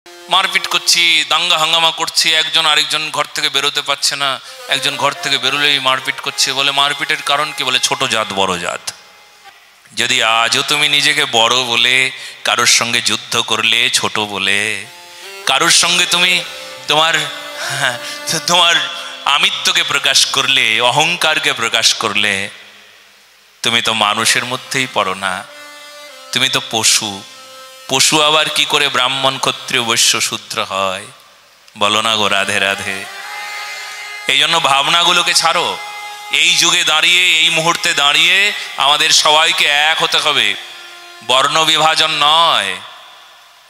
মারপিট করছি, দাঙ্গা হাঙ্গামা করছি, একজন আরেকজন ঘর থেকে বেরোতে পারছে না, একজন ঘর থেকে বেরোলেই মারপিট করছে। বলে মারপিটের কারণ কি? বলে ছোট জাত বড় জাত। যদি আজও তুমি নিজেকে বড় বলে কারোর সঙ্গে যুদ্ধ করলে, ছোট বলে কারোর সঙ্গে তুমি তোমার আমিত্বকে প্রকাশ করলে, অহংকারকে প্রকাশ করলে, তুমি তো মানুষের মধ্যেই পড়ো না, তুমি তো পশু। পশু আবার কি করে ব্রাহ্মণ ক্ষত্রিয় বৈশ্য শূদ্র হয়? বলো না গো, রাধে রাধে। এই জন্য ভাবনাগুলোকে ছাড়ো। এই যুগে দাঁড়িয়ে, এই মুহূর্তে দাঁড়িয়ে আমাদের সবাইকে এক হতে হবে। বর্ণ বিভাজন নয়,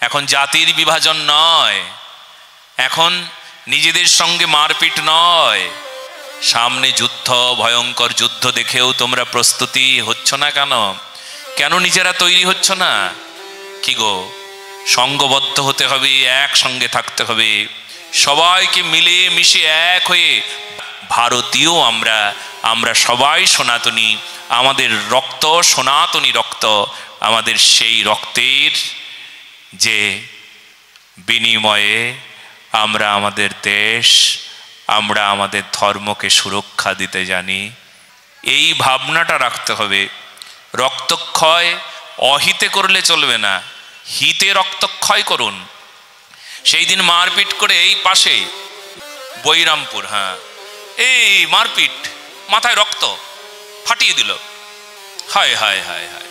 এখন জাতির বিভাজন নয়, এখন নিজেদের সঙ্গে মারপিট নয়। সামনে যুদ্ধ, ভয়ঙ্কর যুদ্ধ দেখেও তোমরা প্রস্তুতি হচ্ছ না কেন? কেন নিজেরা তৈরি হচ্ছ না? কি গো, সঙ্গবদ্ধ হতে হবে, একসঙ্গে থাকতে হবে, সবাইকে মিলে মিশে এক হয়ে। ভারতীয় আমরা সবাই সনাতনী, আমাদের রক্ত সনাতনী রক্ত। আমাদের সেই রক্তের যে বিনিময়ে আমরা আমাদের দেশ, আমরা আমাদের ধর্মকে সুরক্ষা দিতে জানি। এই ভাবনাটা রাখতে হবে। রক্তক্ষয় অহিতে করলে চলবে না, হিতে রক্তক্ষয় করুন। সেই দিন মারপিট করে এই পাশে বৈরামপুর, হ্যাঁ, এই মারপিট, মাথায় রক্ত ফাটিয়ে দিল। হায় হায় হায় হায়,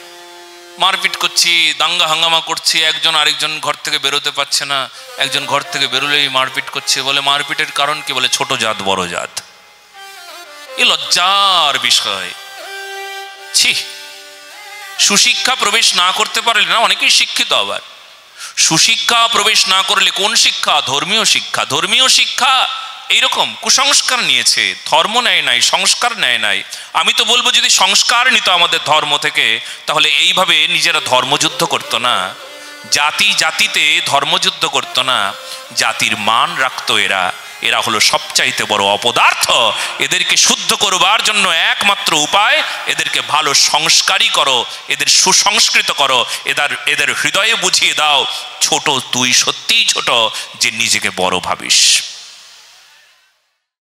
মারপিট করছি, দাঙ্গা হাঙ্গামা করছি, একজন আরেকজন ঘর থেকে বেরোতে পারছে না, একজন ঘর থেকে বেরোলেই মারপিট করছে। বলে মারপিটের কারণ কি? বলে ছোট জাত বড় জাত। এ লজ্জার বিষয়। ছি, সুশিক্ষা প্রবেশ না করতে পারলে না, অনেকেই শিক্ষিত, আবার সুশিক্ষা প্রবেশ না করলে, কোন শিক্ষা? ধর্মীয় শিক্ষা। ধর্মীয় শিক্ষা এইরকম কুসংস্কার নিয়েছে, ধর্ম নেয় নাই, সংস্কার নেয় নাই। আমি তো বলবো, যদি সংস্কার নিত আমাদের ধর্ম থেকে, তাহলে এইভাবে নিজেরা ধর্মযুদ্ধ করতো না, জাতি জাতিতে ধর্মযুদ্ধ করতো না, জাতির মান রাখতো। এরা হলো সবচাইতে বড় অপদার্থ। এদেরকে শুদ্ধ করবার জন্য একমাত্র উপায়, এদেরকে ভালো সংস্কারই করো, এদের সুসংস্কৃত করো, এদের হৃদয়ে বুঝিয়ে দাও, ছোট তুই সত্যিই ছোট যে নিজেকে বড় ভাবিস।